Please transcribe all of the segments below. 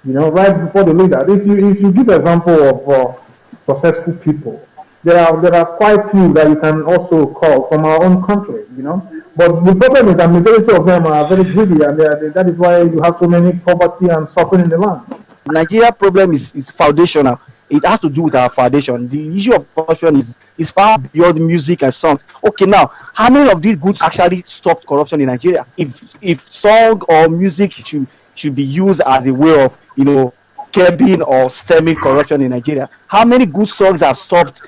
right before the leader. If you give example of successful people, there are quite few that you can also call from our own country. But the problem is that majority of them are very greedy, and that is why you have so many poverty and suffering in the land. Nigeria problem is foundational. It has to do with our foundation. The issue of corruption is far beyond music and songs. Okay, now how many of these goods actually stopped corruption in Nigeria? If song or music should be used as a way of curbing or stemming corruption in Nigeria, how many good songs have stopped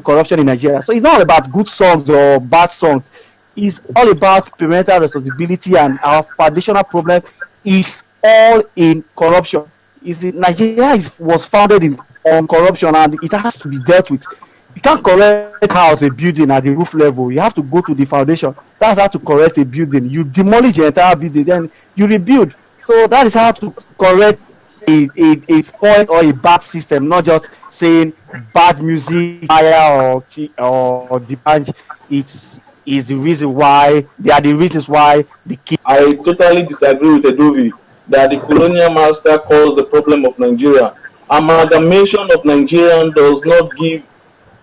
corruption in Nigeria? So it's not all about good songs or bad songs. It's all about parental responsibility, and our foundational problem is all in corruption. Nigeria was founded on corruption, and it has to be dealt with. You can't correct a house, a building at the roof level. You have to go to the foundation. That's how to correct a building. You demolish the entire building, then you rebuild. So that is how to correct a spoiled or a bad system, not just saying bad music, fire or the punch. Is the reason why they are the reasons why the kids. I totally disagree with Edovi that the colonial master caused the problem of Nigeria. Amalgamation of Nigerian does not give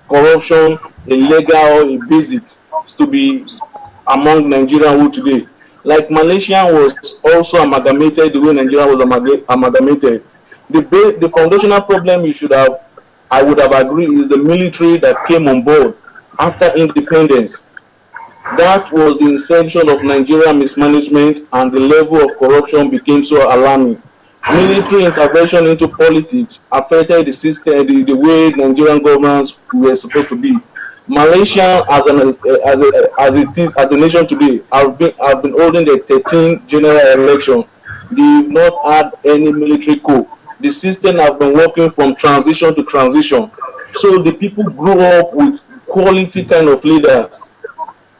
corruption a legal or a basic to be among Nigerian who today. Like Malaysia was also amalgamated the way Nigeria was amalgamated. The foundational problem I would have agreed, is the military that came on board after independence. That was the inception of Nigerian mismanagement, and the level of corruption became so alarming. Military intervention into politics affected the system, the way Nigerian governments were supposed to be. Malaysia, as a nation today, have been holding the 13th general election. They've not had any military coup. The system has been working from transition to transition. So the people grew up with quality kind of leaders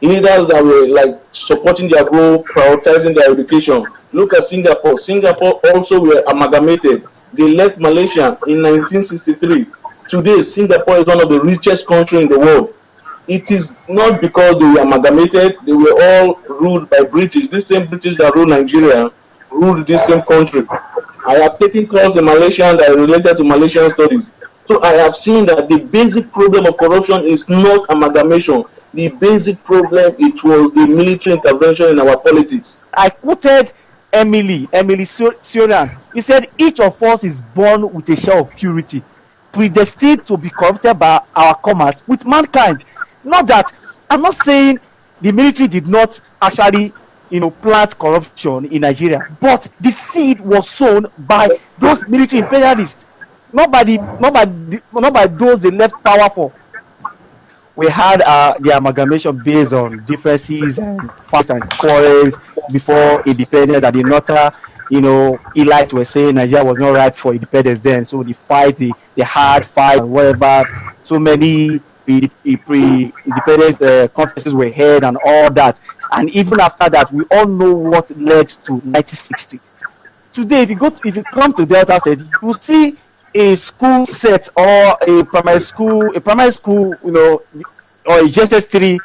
that were like supporting their growth, prioritizing their education. Look at Singapore. Singapore also were amalgamated. They left Malaysia in 1963. Today, Singapore is one of the richest countries in the world. It is not because they were amalgamated. They were all ruled by British. This same British that ruled Nigeria ruled this same country. I have taken courses in Malaysian that are related to Malaysian studies. So I have seen that the basic problem of corruption is not amalgamation. The basic problem, it was the military intervention in our politics. I quoted Emily Sioran. He said, each of us is born with a share of purity, predestined to be corrupted by our commerce with mankind. Not that, I'm not saying the military did not actually plant corruption in Nigeria, but the seed was sown by those military imperialists, not by those they left power for. We had the amalgamation based on differences and fights and quarrels before independence. At the north, elites were saying Nigeria was not right for independence then, so the hard fight and whatever. So many pre-independence conferences were held and all that. And even after that, we all know what led to 1960. Today, if you come to Delta State, you will see a school set or a primary school, or a JSS3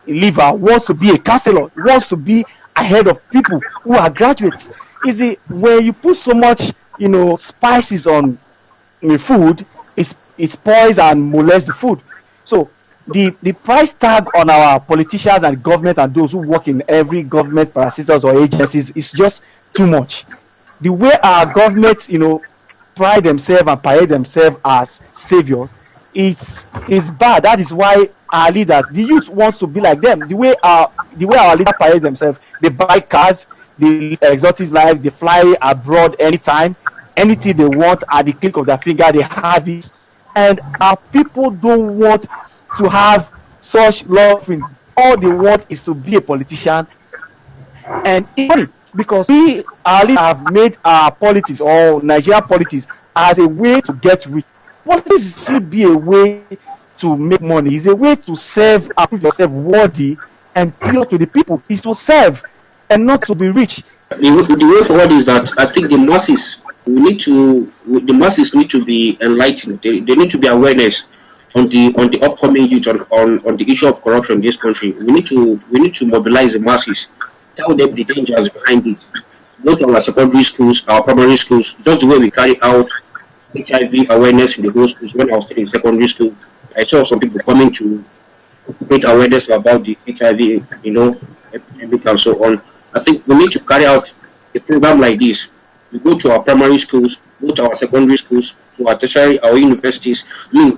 leaver wants to be a counselor, wants to be ahead of people who are graduates. Is it where you put so much, spices on food, it spoils and molests the food. So the price tag on our politicians and government and those who work in every government parastatals or agencies is just too much. The way our government, pride themselves and parade themselves as saviors is bad. That is why our leaders, the youth, wants to be like them. The way our leaders parade themselves, they buy cars, they live exotic life, they fly abroad anytime, anything they want at the click of their finger, they have it. And our people don't want to have such loving. All they want is to be a politician and money, because our leaders have made our politics or Nigeria politics as a way to get rich. Politics should be a way to make money. It's a way to serve and prove yourself worthy and pure to the people. It's to serve and not to be rich. The way forward is that I think the masses need to be enlightened. They need to be awareness on the upcoming youth on the issue of corruption in this country. We need to mobilize the masses, tell them the dangers behind it. go to our secondary schools, our primary schools, just the way we carry out HIV awareness in the whole schools. When I was still in secondary school, I saw some people coming to create awareness about the HIV, epidemic and so on. I think we need to carry out a program like this. We go to our primary schools, go to our secondary schools, to our tertiary, our universities,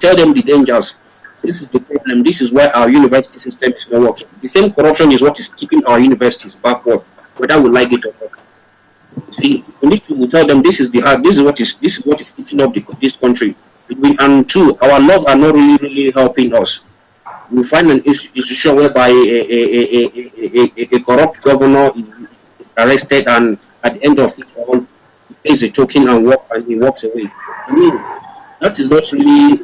tell them the dangers. This is the problem. This is why our university system is not working. The same corruption is what is keeping our universities backward, whether we like it or not. See, we need to tell them this is what is eating up this country. And two, our laws are not really helping us. We find an institution whereby a corrupt governor is arrested, and at the end of it all, he pays a token and he walks away. I mean, that is not really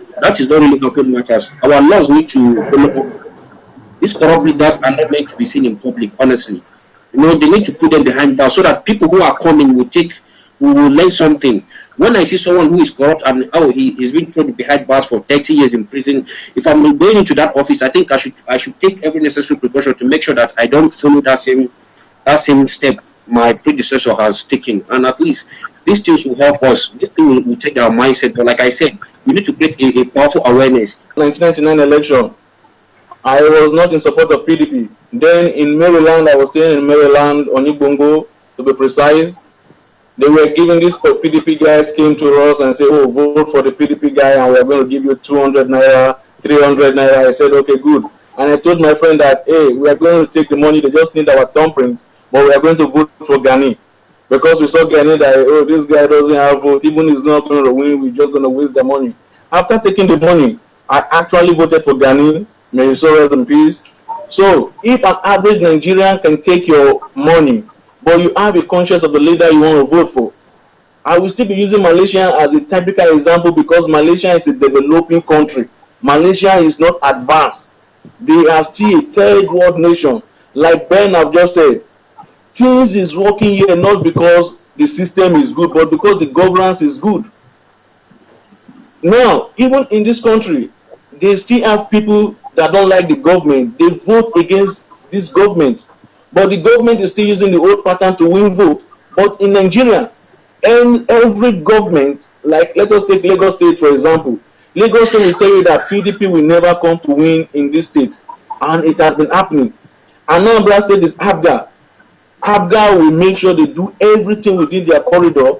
helping matters. Our laws need to follow up. These corrupt leaders are not meant to be seen in public, honestly. They need to put them behind bars so that people who are coming will learn something. When I see someone who is corrupt and he's been thrown behind bars for 30 years in prison, if I'm going into that office, I think I should take every necessary precaution to make sure that I don't follow that same step my predecessor has taken. And at least these things will help us. This thing will take our mindset. But like I said, we need to create a powerful awareness. 1999 election, I was not in support of PDP. Then in Maryland, I was staying in Maryland, Onibongo, to be precise. They were giving this PDP guys came to us and said, oh, vote for the PDP guy and we're going to give you 200 naira, 300 naira. I said, okay, good. And I told my friend that, hey, we are going to take the money, they just need our thumbprint, but we are going to vote for Gani. Because we saw Gani that, oh, this guy doesn't have vote, even if he's not going to win, we're just going to waste the money. After taking the money, I actually voted for Gani. May you so rest in peace. So, if an average Nigerian can take your money, but you have a conscience of the leader you want to vote for, I will still be using Malaysia as a typical example because Malaysia is a developing country. Malaysia is not advanced. They are still a third world nation. Like Ben have just said, things is working here not because the system is good, but because the governance is good. Now, even in this country, they still have people that don't like the government. They vote against this government. But the government is still using the old pattern to win vote. But in Nigeria, every government, like let us take Lagos State for example. Lagos State will tell you that PDP will never come to win in this state. And it has been happening. And now Anambra State is ABGA. ABGA will make sure they do everything within their corridor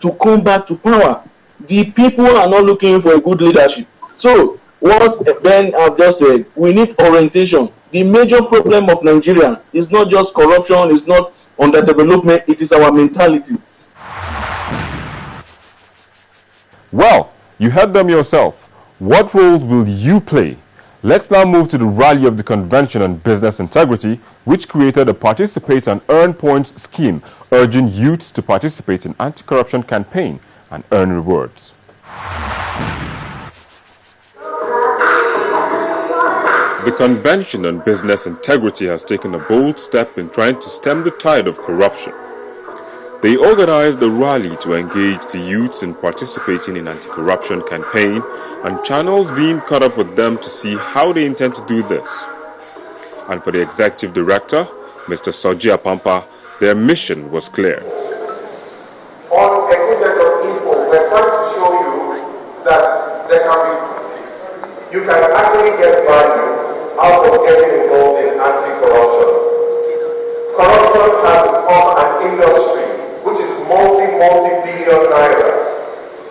to come back to power. The people are not looking for a good leadership. So, what Ben have just said, we need orientation. The major problem of Nigeria is not just corruption, it's not underdevelopment, it is our mentality. Well, you heard them yourself. What roles will you play? Let's now move to the rally of the Convention on Business Integrity, which created a Participate and Earn Points scheme, urging youths to participate in anti-corruption campaign and earn rewards. The Convention on Business Integrity has taken a bold step in trying to stem the tide of corruption. They organized a rally to engage the youths in participating in anti-corruption campaign and channels being caught up with them to see how they intend to do this. And for the executive director, Mr. Soji Apampa, their mission was clear. On egujet.info, we're trying to show you that you can actually get value out of getting involved in anti-corruption. Corruption has become an industry which is multi-billion naira.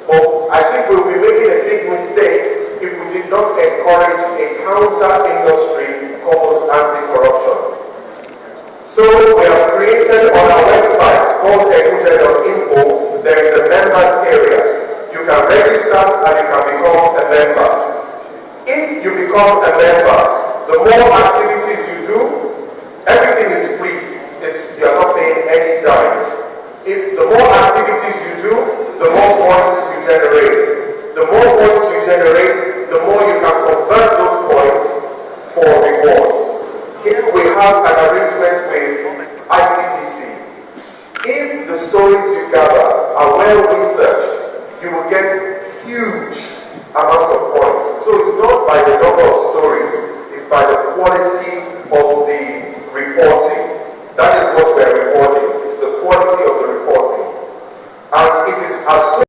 But I think we'll be making a big mistake if we did not encourage a counter-industry called anti-corruption. So we have created on our website called egujet.info, there is a members area. You can register and you can become a member. If you become a member, the more activities you do, everything is free. You're not paying any dime. If the more activities you do, the more points you generate. The more points you generate, the more you can convert those points for rewards. Here we have an arrangement with ICPC. If the stories you gather are well researched, you will get huge amount of points. So it's not by the number of stories, it's by the quality of the reporting. That is what we're rewarding. It's the quality of the it is as soon